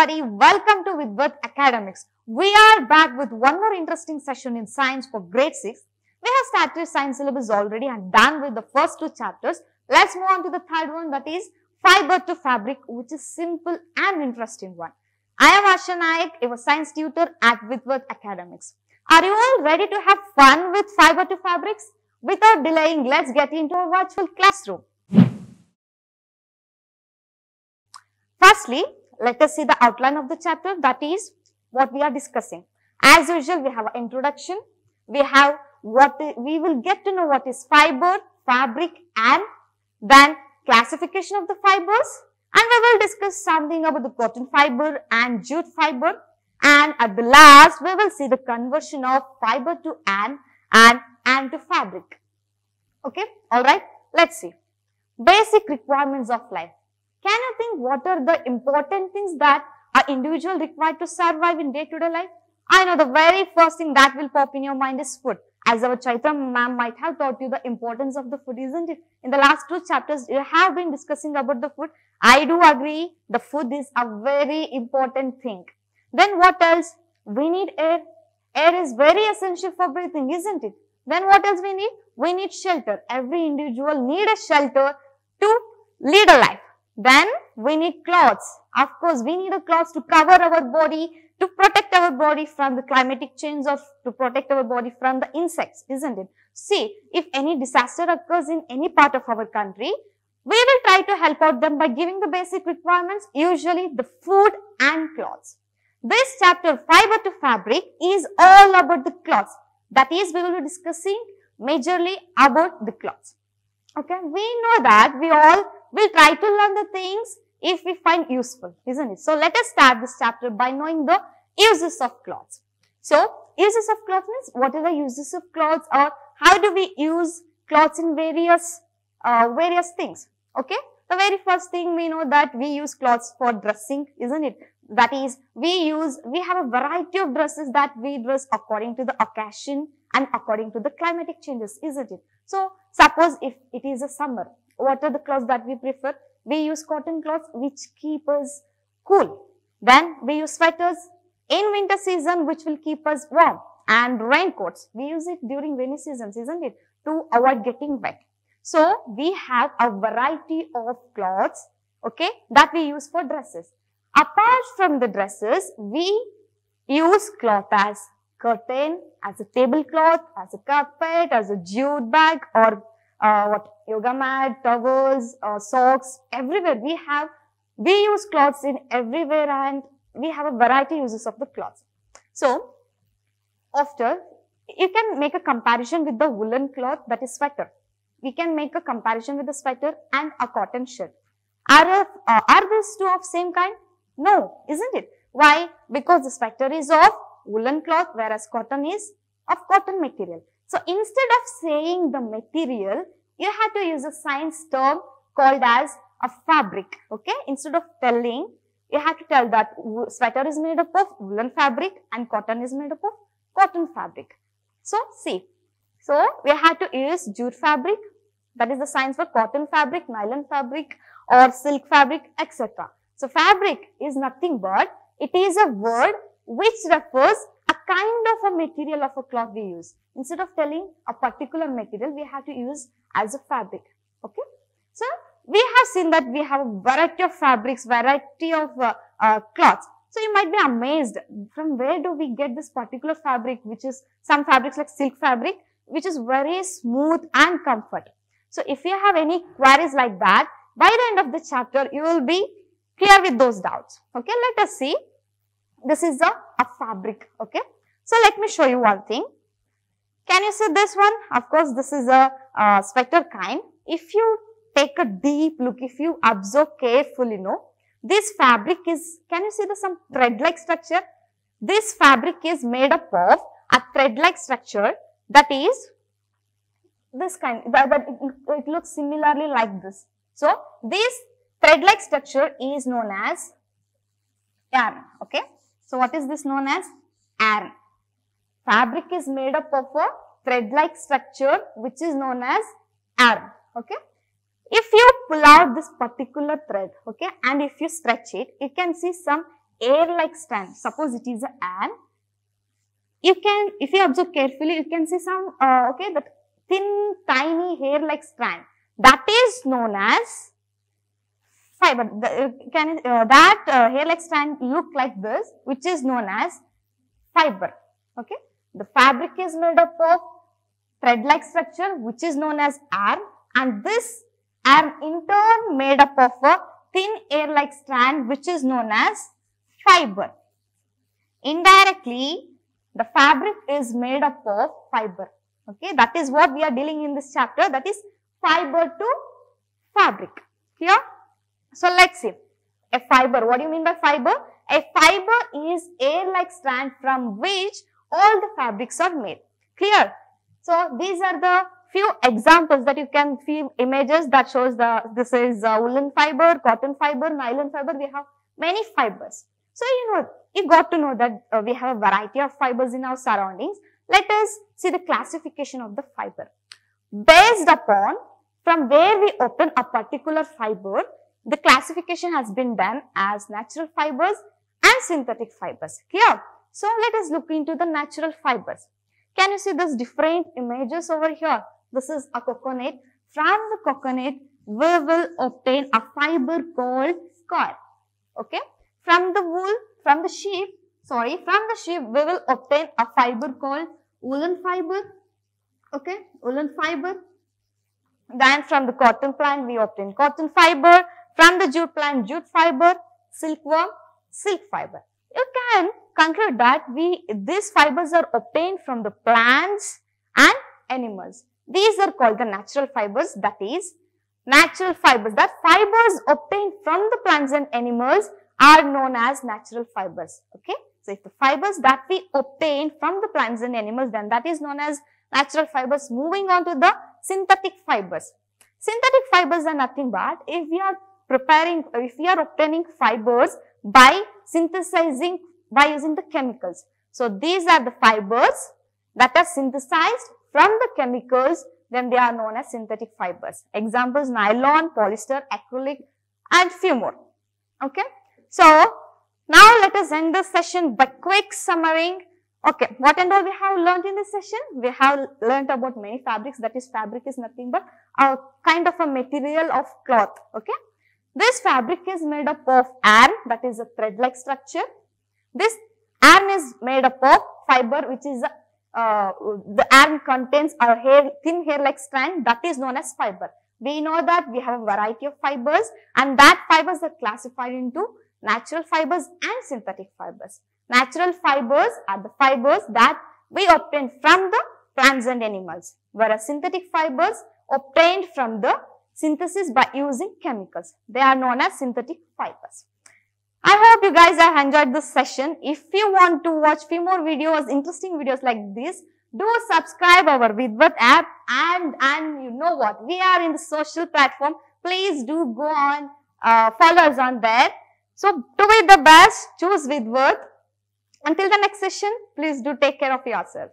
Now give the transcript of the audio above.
everybody, welcome to Vidvat Academics. We are back with one more interesting session in science for grade 6. We have started science syllabus already and done with the first two chapters. Let's move on to the third one, that is fiber to fabric, which is simple and interesting one. I am Asha Nayak, your science tutor at Vidvat Academics. Are you all ready to have fun with fiber to fabrics? Without delaying, let's get into our virtual classroom. Firstly, let us see the outline of the chapter, that is what we are discussing. As usual, we have an introduction, we will get to know what is fiber, fabric, and then classification of the fibers, and we will discuss something about the cotton fiber and jute fiber, and at the last, we will see the conversion of fiber to yarn and to fabric. Okay, alright, let's see. Basic requirements of life. Can you think what are the important things that an individual required to survive in day-to-day life? I know the very first thing that will pop in your mind is food. As our Chaitra ma'am might have taught you the importance of the food, isn't it? In the last two chapters, you have been discussing about the food. I do agree, the food is a very important thing. Then what else? We need air. Air is very essential for breathing, isn't it? Then what else we need? We need shelter. Every individual need a shelter to lead a life. Then we need clothes. Of course, we need a clothes to cover our body, to protect our body from the climatic change or to protect our body from the insects, isn't it? See, if any disaster occurs in any part of our country, we will try to help out them by giving the basic requirements, usually the food and clothes. This chapter, fiber to fabric, is all about the clothes. That is, we will be discussing majorly about the clothes. Okay, we know that we all will try to learn the things if we find useful, isn't it? So, let us start this chapter by knowing the uses of clothes. So, uses of clothes means what are the uses of clothes, or how do we use clothes in various things, okay? The very first thing we know that we use clothes for dressing, isn't it? That is, we have a variety of dresses that we dress according to the occasion and according to the climatic changes, isn't it? So, suppose if it is a summer, what are the clothes that we prefer? We use cotton clothes which keep us cool. Then we use sweaters in winter season which will keep us warm, and raincoats. We use it during rainy seasons, isn't it? To avoid getting wet. So, we have a variety of clothes, okay, that we use for dresses. Apart from the dresses, we use cloth as curtain, as a tablecloth, as a carpet, as a jute bag, or yoga mat, towels, socks, everywhere we use cloths in everywhere, and we have a variety uses of the cloths. So, after, you can make a comparison with the woolen cloth, that is sweater. We can make a comparison with the sweater and a cotton shirt. Are these two of same kind? No, isn't it? Why? Because the sweater is of woolen cloth, whereas cotton is of cotton material. So, instead of saying the material, you have to use a science term called as a fabric, okay? Instead of telling, you have to tell that sweater is made up of woolen fabric and cotton is made up of cotton fabric. So, see, so we have to use jute fabric, that is the science for cotton fabric, nylon fabric, or silk fabric, etc. So, fabric is nothing but, it is a word which refers a kind of a material of a cloth we use. Instead of telling a particular material, we have to use as a fabric, okay? So, we have seen that we have a variety of fabrics, variety of cloths. So, you might be amazed from where do we get this particular fabric, which is some fabrics like silk fabric, which is very smooth and comfort. So, if you have any queries like that, by the end of the chapter, you will be clear with those doubts, okay? Let us see. This is a fabric, okay? So, let me show you one thing. Can you see this one? Of course, this is a sweater kind. If you take a deep look, if you observe carefully, this fabric is, can you see some thread-like structure? This fabric is made up of a thread-like structure, that is this kind, it looks similarly like this. So, this thread-like structure is known as yarn, okay? So, what is this known as? Yarn. Fabric is made up of a thread-like structure which is known as yarn, okay? If you pull out this particular thread, okay, and if you stretch it, you can see some air-like strand. Suppose it is an, you can, if you observe carefully, you can see some, that thin, tiny hair-like strand. That is known as fiber. That hair-like strand look like this, which is known as fiber. Okay. The fabric is made up of thread-like structure, which is known as yarn, and this yarn in turn made up of a thin air-like strand, which is known as fiber. Indirectly, the fabric is made up of fiber. Okay, that is what we are dealing in this chapter, that is fiber to fabric. Clear? So, let's see. A fiber, what do you mean by fiber? A fiber is air-like strand from which all the fabrics are made. Clear? So, these are the few examples that you can see images that shows this is woolen fiber, cotton fiber, nylon fiber. We have many fibers. So, you got to know that we have a variety of fibers in our surroundings. Let us see the classification of the fiber. Based upon from where we obtain a particular fiber, the classification has been done as natural fibers and synthetic fibers. Clear? So, let us look into the natural fibers. Can you see these different images over here? This is a coconut. From the coconut, we will obtain a fiber called coir. Okay. From the wool, from the sheep, we will obtain a fiber called woolen fiber. Okay. Woolen fiber. Then from the cotton plant, we obtain cotton fiber. From the jute plant, jute fiber. Silkworm, silk fiber. You can conclude that these fibers are obtained from the plants and animals. These are called the natural fibers, that is natural fibers. That fibers obtained from the plants and animals are known as natural fibers. Okay. So, if the fibers that we obtain from the plants and animals, then that is known as natural fibers. Moving on to the synthetic fibers. Synthetic fibers are nothing but if we are obtaining fibers by synthesizing, by using the chemicals. So, these are the fibers that are synthesized from the chemicals, then they are known as synthetic fibers. Examples: nylon, polyester, acrylic, and few more. Okay. So, now let us end this session by quick summary. Okay, what and all we have learned in this session? We have learnt about many fabrics. That is, fabric is nothing but a kind of a material of cloth. Okay. This fabric is made up of yarn, that is a thread-like structure. This yarn is made up of fiber, which is the yarn contains a thin hair-like strand, that is known as fiber. We know that we have a variety of fibers, and that fibers are classified into natural fibers and synthetic fibers. Natural fibers are the fibers that we obtain from the plants and animals, whereas synthetic fibers obtained from the synthesis by using chemicals. They are known as synthetic fibers. I hope you guys have enjoyed this session. If you want to watch few more videos, interesting videos like this, do subscribe our Vidvat app, and you know what, we are in the social platform. Please do go on, follow us on there. So, to be the best, choose Vidvat. Until the next session, please do take care of yourself.